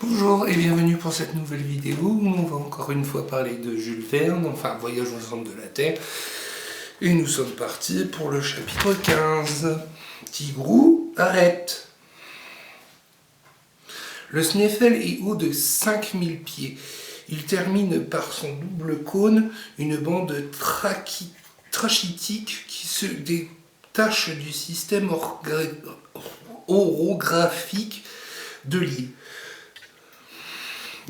Bonjour et bienvenue pour cette nouvelle vidéo où on va encore une fois parler de Jules Verne, enfin Voyage au centre de la Terre. Et nous sommes partis pour le chapitre 15. Tigrou, arrête! Le Sneffels est haut de 5000 pieds. Il termine par son double cône une bande trachytique qui se détache du système orographique de l'île.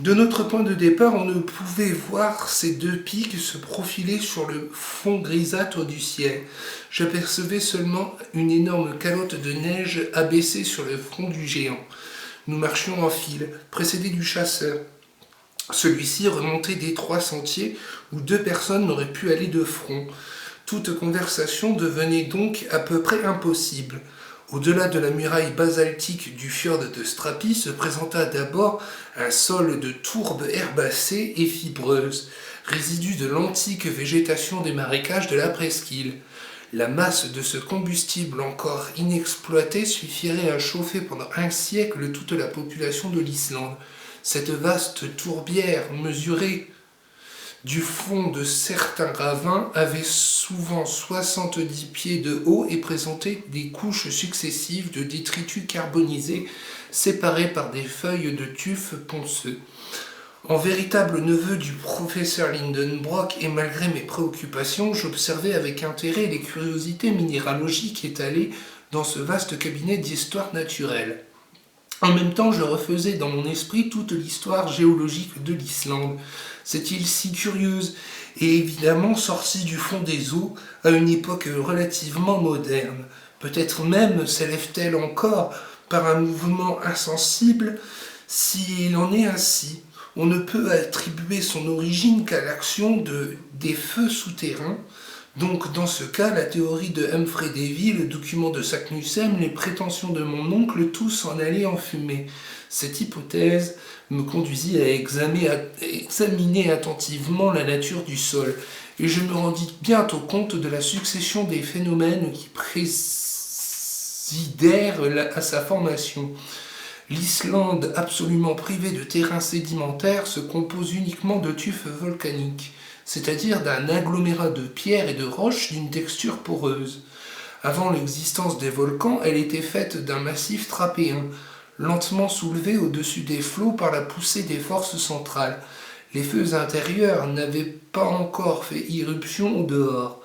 De notre point de départ, on ne pouvait voir ces deux pics se profiler sur le fond grisâtre du ciel. J'apercevais seulement une énorme calotte de neige abaissée sur le front du géant. Nous marchions en file, précédés du chasseur. Celui-ci remontait d'étroits sentiers où deux personnes n'auraient pu aller de front. Toute conversation devenait donc à peu près impossible. Au-delà de la muraille basaltique du fjord de Strapi se présenta d'abord un sol de tourbe herbacée et fibreuse, résidu de l'antique végétation des marécages de la presqu'île. La masse de ce combustible encore inexploité suffirait à chauffer pendant un siècle toute la population de l'Islande. Cette vaste tourbière mesurée du fond de certains ravins avait souvent 70 pieds de haut et présentait des couches successives de détritus carbonisés séparés par des feuilles de tuf ponceux. En véritable neveu du professeur Lindenbrock et malgré mes préoccupations, j'observais avec intérêt les curiosités minéralogiques étalées dans ce vaste cabinet d'histoire naturelle. En même temps, je refaisais dans mon esprit toute l'histoire géologique de l'Islande. Cette île si curieuse et évidemment sortie du fond des eaux à une époque relativement moderne. Peut-être même s'élève-t-elle encore par un mouvement insensible. S'il en est ainsi, on ne peut attribuer son origine qu'à l'action des feux souterrains. Donc dans ce cas, la théorie de Humphrey Davy, le document de Saknussemm, les prétentions de mon oncle, tout s'en allait en fumée. Cette hypothèse me conduisit à examiner attentivement la nature du sol, et je me rendis bientôt compte de la succession des phénomènes qui présidèrent à sa formation. L'Islande, absolument privée de terrain sédimentaire, se compose uniquement de tufs volcaniques, c'est-à-dire d'un agglomérat de pierres et de roches d'une texture poreuse. Avant l'existence des volcans, elle était faite d'un massif trappéen, lentement soulevé au-dessus des flots par la poussée des forces centrales. Les feux intérieurs n'avaient pas encore fait irruption au dehors.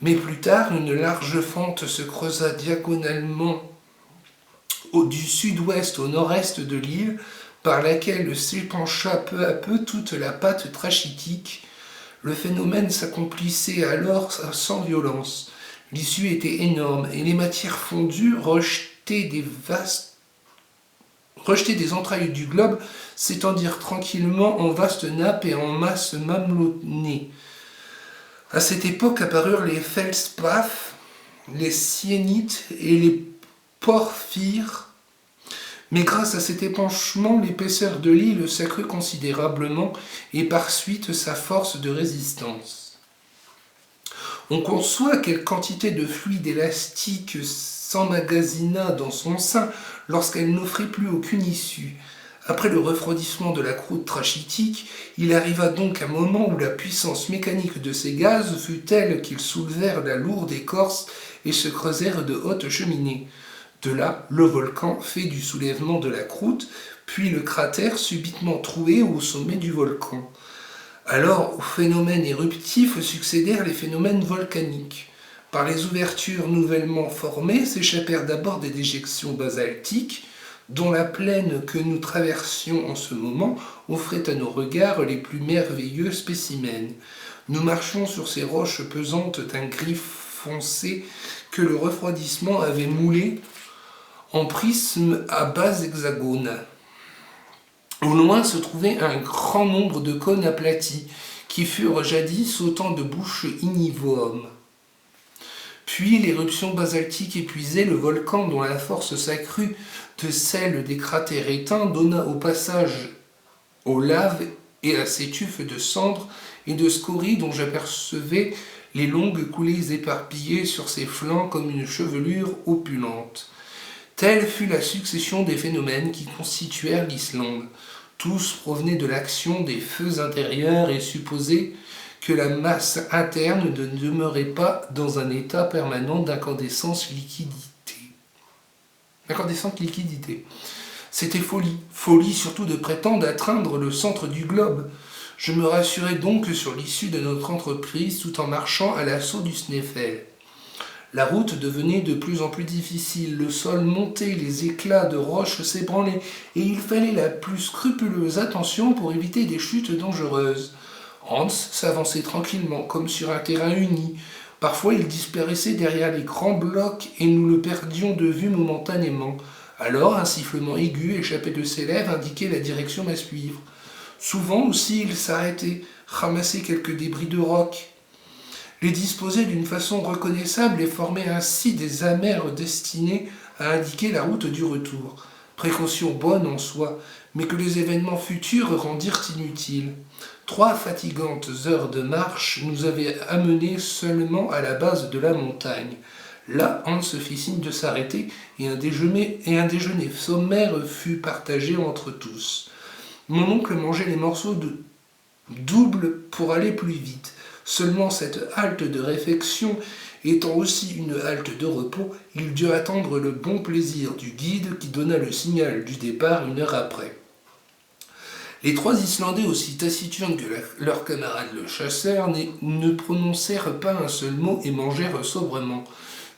Mais plus tard, une large fente se creusa diagonalement du sud-ouest au nord-est de l'île, par laquelle s'épancha peu à peu toute la pâte trachytique. Le phénomène s'accomplissait alors sans violence. L'issue était énorme, et les matières fondues, rejetées des entrailles du globe, s'étendirent tranquillement en vastes nappes et en masses mamelonnées. À cette époque apparurent les feldspaths, les syénites et les porphyres, mais grâce à cet épanchement, l'épaisseur de l'île s'accrut considérablement et par suite sa force de résistance. On conçoit quelle quantité de fluide élastique s'emmagasina dans son sein lorsqu'elle n'offrit plus aucune issue. Après le refroidissement de la croûte trachytique, il arriva donc un moment où la puissance mécanique de ces gaz fut telle qu'ils soulevèrent la lourde écorce et se creusèrent de hautes cheminées. De là, le volcan fait du soulèvement de la croûte, puis le cratère subitement troué au sommet du volcan. Alors, aux phénomènes éruptifs succédèrent les phénomènes volcaniques. Par les ouvertures nouvellement formées s'échappèrent d'abord des déjections basaltiques, dont la plaine que nous traversions en ce moment offrait à nos regards les plus merveilleux spécimens. Nous marchions sur ces roches pesantes d'un gris foncé que le refroidissement avait moulées en prisme à base hexagone. Au loin se trouvait un grand nombre de cônes aplatis, qui furent jadis autant de bouches ignivomes. Puis l'éruption basaltique épuisée, le volcan, dont la force s'accrut de celle des cratères éteints, donna au passage aux laves et à ces tufs de cendres et de scories dont j'apercevais les longues coulées éparpillées sur ses flancs comme une chevelure opulente. Telle fut la succession des phénomènes qui constituèrent l'Islande. Tous provenaient de l'action des feux intérieurs et supposaient que la masse interne ne demeurait pas dans un état permanent d'incandescente liquidité. C'était folie, folie surtout de prétendre atteindre le centre du globe. Je me rassurais donc sur l'issue de notre entreprise tout en marchant à l'assaut du Snæfell. La route devenait de plus en plus difficile, le sol montait, les éclats de roches s'ébranlaient, et il fallait la plus scrupuleuse attention pour éviter des chutes dangereuses. Hans s'avançait tranquillement, comme sur un terrain uni. Parfois il disparaissait derrière les grands blocs et nous le perdions de vue momentanément. Alors un sifflement aigu échappé de ses lèvres indiquait la direction à suivre. Souvent aussi il s'arrêtait, ramassait quelques débris de roc, les disposait d'une façon reconnaissable et formait ainsi des amers destinés à indiquer la route du retour. Précaution bonne en soi, mais que les événements futurs rendirent inutiles. 3 fatigantes heures de marche nous avaient amenés seulement à la base de la montagne. Là, Hans fit signe de s'arrêter et un déjeuner sommaire fut partagé entre tous. Mon oncle mangeait les morceaux de double pour aller plus vite. Seulement cette halte de réfection étant aussi une halte de repos, il dut attendre le bon plaisir du guide qui donna le signal du départ 1 heure après. Les 3 Islandais, aussi taciturnes que leurs camarades le chasseur, ne prononcèrent pas un seul mot et mangèrent sobrement.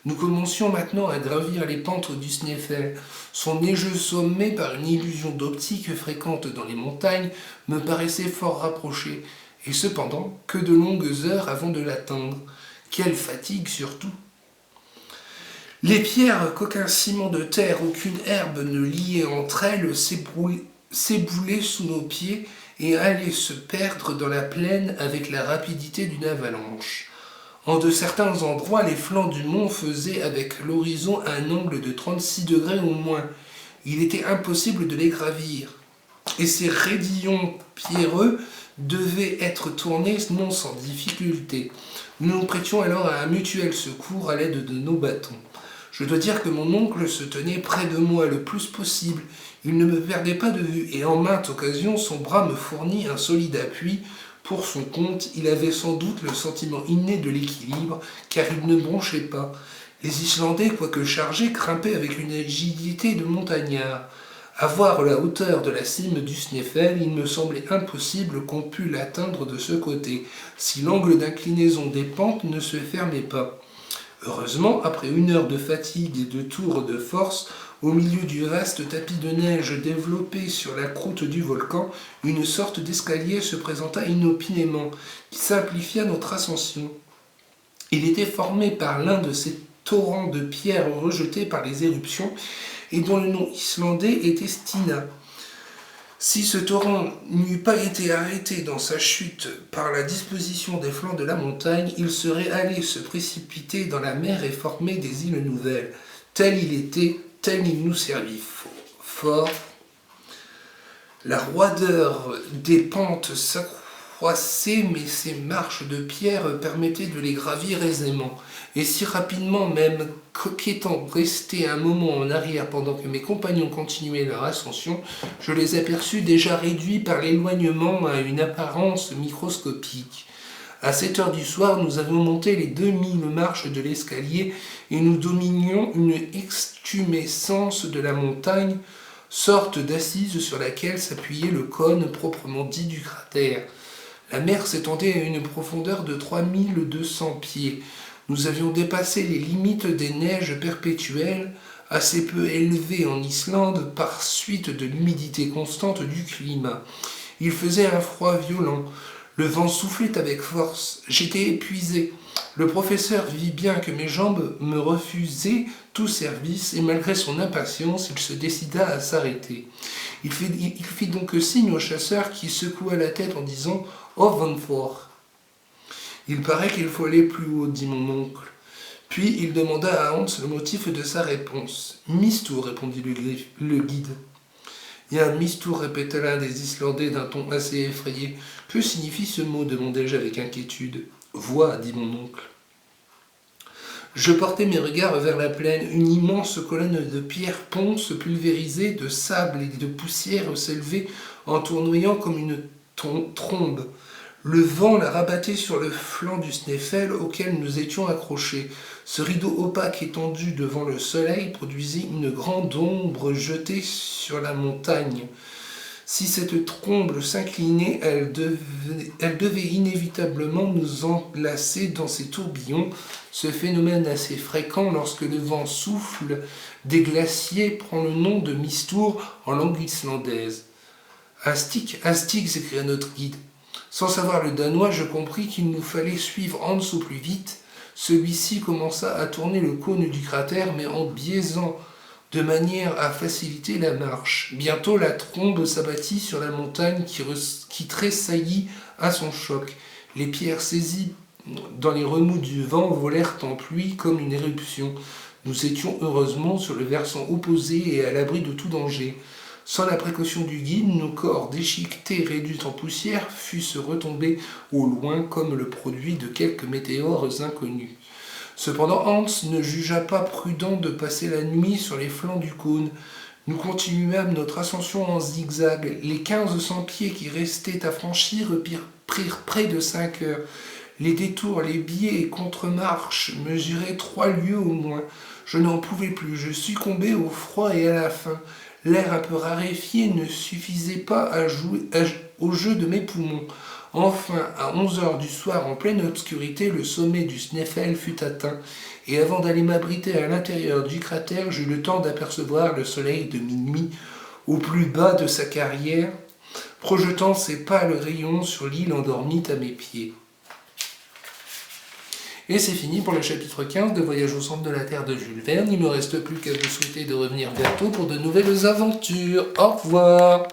Nous commencions maintenant à gravir les pentes du Snæfell. Son neigeux sommet, par une illusion d'optique fréquente dans les montagnes, me paraissait fort rapproché. Et cependant, que de longues heures avant de l'atteindre. Quelle fatigue surtout! Les pierres qu'aucun ciment de terre, aucune herbe ne liait entre elles s'éboulaient sous nos pieds et allaient se perdre dans la plaine avec la rapidité d'une avalanche. En de certains endroits, les flancs du mont faisaient avec l'horizon un angle de 36 degrés au moins. Il était impossible de les gravir. Et ces raidillons pierreux devaient être tournés non sans difficulté. Nous nous prêtions alors à un mutuel secours à l'aide de nos bâtons. Je dois dire que mon oncle se tenait près de moi le plus possible. Il ne me perdait pas de vue et en maintes occasions son bras me fournit un solide appui. Pour son compte, il avait sans doute le sentiment inné de l'équilibre, car il ne bronchait pas. Les Islandais, quoique chargés, grimpaient avec une agilité de montagnards. À voir la hauteur de la cime du Snæfell, il me semblait impossible qu'on pût l'atteindre de ce côté, si l'angle d'inclinaison des pentes ne se fermait pas. Heureusement, après 1 heure de fatigue et de tours de force, au milieu du vaste tapis de neige développé sur la croûte du volcan, une sorte d'escalier se présenta inopinément, qui simplifia notre ascension. Il était formé par l'un de ces torrents de pierres rejetés par les éruptions, et dont le nom islandais était Stina. Si ce torrent n'eût pas été arrêté dans sa chute par la disposition des flancs de la montagne, il serait allé se précipiter dans la mer et former des îles nouvelles. Tel il était, tel il nous servit fort. La roideur des pentes s'accroissait, mais ces marches de pierre permettaient de les gravir aisément. Et si rapidement même qu'étant resté un moment en arrière pendant que mes compagnons continuaient leur ascension, je les aperçus déjà réduits par l'éloignement à une apparence microscopique. À 7 heures du soir, nous avions monté les 2000 marches de l'escalier et nous dominions une extumescence de la montagne, sorte d'assise sur laquelle s'appuyait le cône proprement dit du cratère. La mer s'étendait à une profondeur de 3200 pieds. Nous avions dépassé les limites des neiges perpétuelles, assez peu élevées en Islande par suite de l'humidité constante du climat. Il faisait un froid violent. Le vent soufflait avec force. J'étais épuisé. Le professeur vit bien que mes jambes me refusaient tout service et malgré son impatience, il se décida à s'arrêter. Il fit donc signe au chasseur qui secoua la tête en disant « Ovenfort ». Il paraît qu'il faut aller plus haut, dit mon oncle. Puis il demanda à Hans le motif de sa réponse. Mistou, répondit le guide. Bien, Mistou, répéta l'un des Islandais d'un ton assez effrayé. Que signifie ce mot demandai-je avec inquiétude. Voix, dit mon oncle. Je portais mes regards vers la plaine. Une immense colonne de pierre ponce pulvérisée, de sable et de poussière s'élevait en tournoyant comme une trombe. Le vent la rabattait sur le flanc du Sneffel auquel nous étions accrochés. Ce rideau opaque étendu devant le soleil produisait une grande ombre jetée sur la montagne. Si cette trombe s'inclinait, elle devait inévitablement nous enlacer dans ses tourbillons, ce phénomène assez fréquent lorsque le vent souffle des glaciers prend le nom de mistour en langue islandaise. Astic, Astic, s'écria notre guide. Sans savoir le danois, je compris qu'il nous fallait suivre Hans au plus vite. Celui-ci commença à tourner le cône du cratère, mais en biaisant de manière à faciliter la marche. Bientôt, la trombe s'abattit sur la montagne qui tressaillit à son choc. Les pierres saisies dans les remous du vent volèrent en pluie comme une éruption. Nous étions heureusement sur le versant opposé et à l'abri de tout danger. Sans la précaution du guide, nos corps déchiquetés, réduits en poussière, fussent retombés au loin comme le produit de quelques météores inconnus. Cependant, Hans ne jugea pas prudent de passer la nuit sur les flancs du cône. Nous continuâmes notre ascension en zigzag. Les 1500 pieds qui restaient à franchir prirent près de 5 heures. Les détours, les biais et contre-marches mesuraient 3 lieues au moins. Je n'en pouvais plus, je succombais au froid et à la faim. L'air un peu raréfié ne suffisait pas au jeu de mes poumons. Enfin, à 11 heures du soir, en pleine obscurité, le sommet du Sneffel fut atteint, et avant d'aller m'abriter à l'intérieur du cratère, j'eus le temps d'apercevoir le soleil de minuit au plus bas de sa carrière, projetant ses pâles rayons sur l'île endormie à mes pieds. Et c'est fini pour le chapitre 15 de Voyage au centre de la Terre de Jules Verne. Il ne me reste plus qu'à vous souhaiter de revenir bientôt pour de nouvelles aventures. Au revoir!